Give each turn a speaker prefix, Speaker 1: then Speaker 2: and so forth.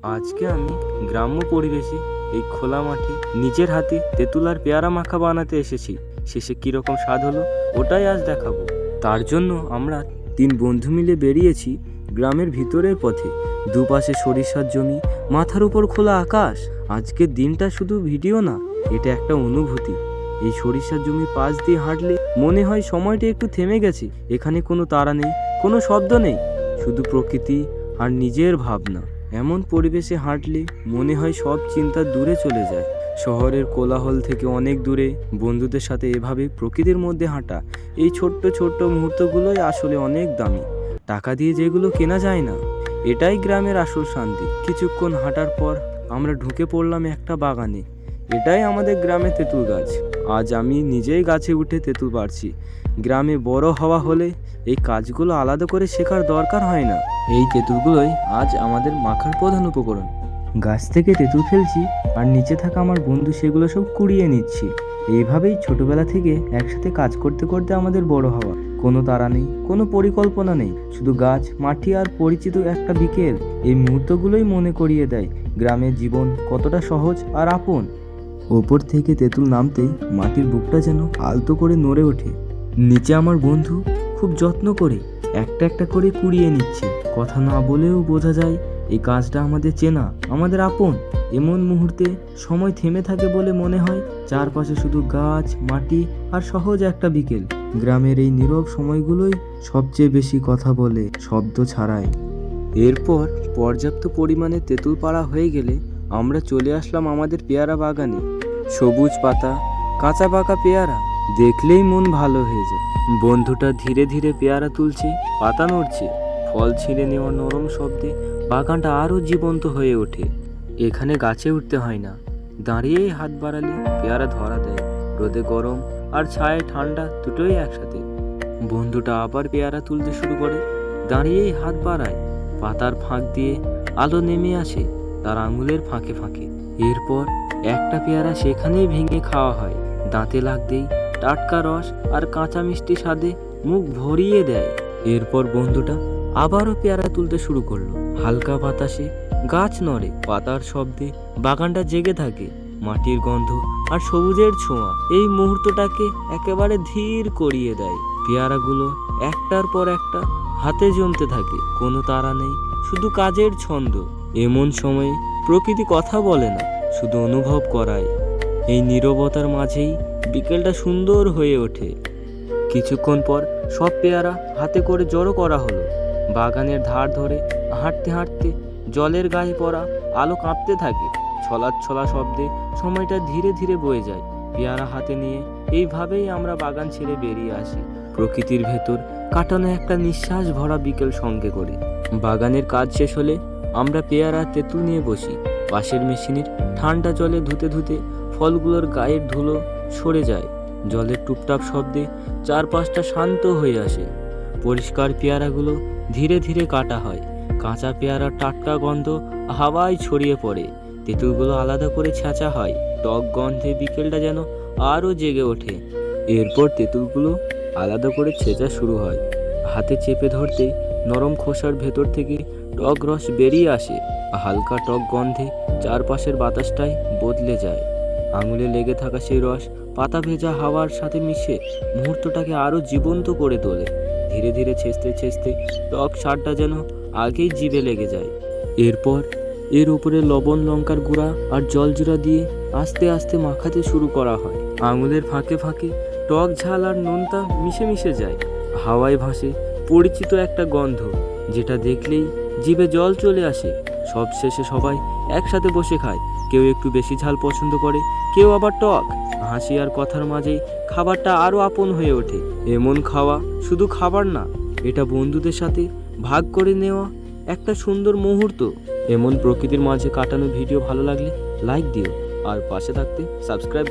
Speaker 1: আজকে আমি গ্রাম্য পরিবেশে এই খোলা মাঠে নিজের হাতে তেঁতুল আর পেয়ারা মাখা বানাতে এসেছি। শেষে কীরকম স্বাদ হলো ওটাই আজ দেখাবো। তার জন্য আমরা 3 বন্ধু মিলে বেরিয়েছি গ্রামের ভিতরের পথে। দুপাশে সরিষার জমি, মাথার উপর খোলা আকাশ। আজকের দিনটা শুধু ভিডিও না, এটা একটা অনুভূতি। এই সরিষার জমির পাশ দিয়ে হাঁটলে মনে হয় সময়টা একটু থেমে গেছে। এখানে কোনো তাড়া নেই, কোনো শব্দ নেই, শুধু প্রকৃতি আর নিজের ভাবনা। এমন পরিবেশে হাঁটলে মনে হয় সব চিন্তা দূরে চলে যায়। শহরের কোলাহল থেকে অনেক দূরে বন্ধুদের সাথে এভাবে প্রকৃতির মধ্যে হাঁটা, এই ছোট্ট ছোট্ট মুহূর্তগুলোই আসলে অনেক দামি, টাকা দিয়ে যেগুলো কেনা যায় না। এটাই গ্রামের আসল শান্তি। কিছুক্ষণ হাঁটার পর আমরা ঢুকে পড়লাম একটা বাগানে। এটাই আমাদের গ্রামে তেঁতুল গাছ। আজ আমি নিজেই গাছে উঠে তেঁতুল পাড়ছি। গ্রামে বড় হওয়া হলে এই কাজগুলো আলাদা করে শেখার দরকার হয় না। এই তেঁতুলগুলোই আজ আমাদের মাখার প্রধান উপকরণ। গাছ থেকে তেঁতুল ফেলছি আর নিচে থাকা আমার বন্ধু সেগুলো সব কুড়িয়ে নিচ্ছি। এইভাবেই ছোটবেলা থেকে একসাথে কাজ করতে করতে আমাদের বড় হওয়া। কোনো তাড়া নেই, কোনো পরিকল্পনা নেই, শুধু গাছ, মাটি আর পরিচিত একটা বিকেল। এই মুহূর্তগুলোই মনে করিয়ে দেয় গ্রামের জীবন কতটা সহজ আর আপন। ওপর থেকে তেঁতুল নামতেই মাটির বুকটা যেন আলতো করে নড়ে ওঠে। নিচে আমার বন্ধু খুব যত্ন করে একটা একটা করে কুড়িয়ে নিচ্ছে। কথা না বলেও বোঝা যায় এই কাজটা আমাদের চেনা, আমাদের আপন। এমন মুহূর্তে সময় থেমে থাকে বলে মনে হয় চারপাশে শুধু গাছ, মাটি আর সহজ একটা বিকেল। গ্রামের এই নীরব সময়গুলোই সবচেয়ে বেশি কথা বলে, শব্দ ছাড়াই। এরপর পর্যাপ্ত পরিমাণে তেঁতুল পাড়া হয়ে গেলে আমরা চলে আসলাম আমাদের পেয়ারা বাগানে। সবুজ পাতা, কাঁচা পাকা পেয়ারা দেখলেই মন ভালো হয়ে যায়। বন্ধুটা ধীরে ধীরে পেয়ারা তুলছে, পাতা নড়ছে, ফল ছিঁড়ে নেওয়া নরম শব্দে বাগানটা আরও জীবন্ত হয়ে ওঠে। এখানে গাছে উঠতে হয় না, দাঁড়িয়েই হাত বাড়ালে পেয়ারা ধরা দেয়। রোদে গরম আর ছায়ায় ঠান্ডা দুটোই একসাথে। বন্ধুটা আবার পেয়ারা তুলতে শুরু করে, দাঁড়িয়েই হাত বাড়ায়। পাতার ফাঁক দিয়ে আলো নেমে আসে তার আঙুলের ফাঁকে ফাঁকে। এরপর একটা পেয়ারা সেখানেই ভেঙে খাওয়া হয়। দাঁতে লাগতেই টাটকা রস আর কাঁচা মিষ্টি স্বাদে মুখ ভরিয়ে দেয়। এরপর বন্ধুটা আবারও পেয়ারা তুলতে শুরু করলো। হালকা বাতাসে গাছ নড়ে, পাতার শব্দে বাগানটা জেগে থাকে। মাটির গন্ধ আর সবুজের ছোঁয়া এই মুহূর্তটাকে একেবারে ধীর করিয়ে দেয়। পেয়ারাগুলো একটার পর একটা হাতে জমতে থাকে। কোনো তাড়া নেই, শুধু কাজের ছন্দ। এমন সময়ে প্রকৃতি কথা বলে না, শুধু অনুভব করায়। এই নীরবতার মাঝেই বিকেলটা সুন্দর হয়ে ওঠে। কিছুক্ষণ পর সব পেয়ারা হাতে করে জড়ো করা হলো। বাগানের ধার ধরে হাঁটতে হাঁটতে জলের গায়ে পড়া আলো কাঁপতে থাকে। ছলা শব্দে সময়টা ধীরে ধীরে বয়ে যায়। পেয়ারা হাতে নিয়ে এইভাবেই আমরা বাগান ছেড়ে বেরিয়ে আসি, প্রকৃতির ভেতর কাটানো একটা নিঃশ্বাস ভরা বিকেল সঙ্গে করে। বাগানের কাজ শেষ হলে আমরা পেয়ারা তেঁতুল নিয়ে বসি। পাশের মেশিনের ঠান্ডা জলে ধুতে ধুতে ফলগুলোর গায়ের ধুলো সরে যায়। জলের টুপটাপ শব্দে চারপাশটা শান্ত হয়ে আসে। পরিষ্কার পেয়ারাগুলো ধীরে ধীরে কাটা হয়। কাঁচা পেয়ারার টাটকা গন্ধ হাওয়ায় ছড়িয়ে পড়ে। তেঁতুলগুলো আলাদা করে ছেঁচা হয়। টক গন্ধে বিকেলটা যেন আরও জেগে ওঠে। এরপর তেঁতুলগুলো আলাদা করে ছেঁচা শুরু হয়। হাতে চেপে ধরতেই নরম খোসার ভেতর থেকে টক রস বেরিয়ে আসে। হালকা টক গন্ধে চারপাশের বাতাসটাই বদলে যায়। আঙুলে লেগে থাকা সেই রস পাতা ভেজা হাওয়ার সাথে মিশে মুহূর্তটাকে আরও জীবন্ত করে তোলে। ধীরে ধীরে ছেঁচতে টক স্বাদটা যেন আগেই জিভে লেগে যায়। এরপর এর উপরে লবণ, লঙ্কার গুঁড়া আর জলজিরা দিয়ে আস্তে আস্তে মাখাতে শুরু করা হয়। আঙুলের ফাঁকে ফাঁকে টক ঝাল আর নোনতা মিশে মিশে যায়। হাওয়ায় ভাসে পরিচিত একটা গন্ধ, যেটা দেখলেই জিভে জল চলে আসে। সবশেষে সবাই একসাথে বসে খায়। কেউ একটু বেশি ঝাল পছন্দ করে, কেউ আবার টক। হাসি আর কথার মাঝেই খাবারটা আরও আপন হয়ে ওঠে। এমন খাওয়া শুধু খাবার না, এটা বন্ধুদের সাথে ভাগ করে নেওয়া একটা সুন্দর মুহূর্ত। এমন প্রকৃতির মাঝে কাটানো ভিডিও ভালো লাগলে লাইক দিও আর পাশে থাকতে সাবস্ক্রাইব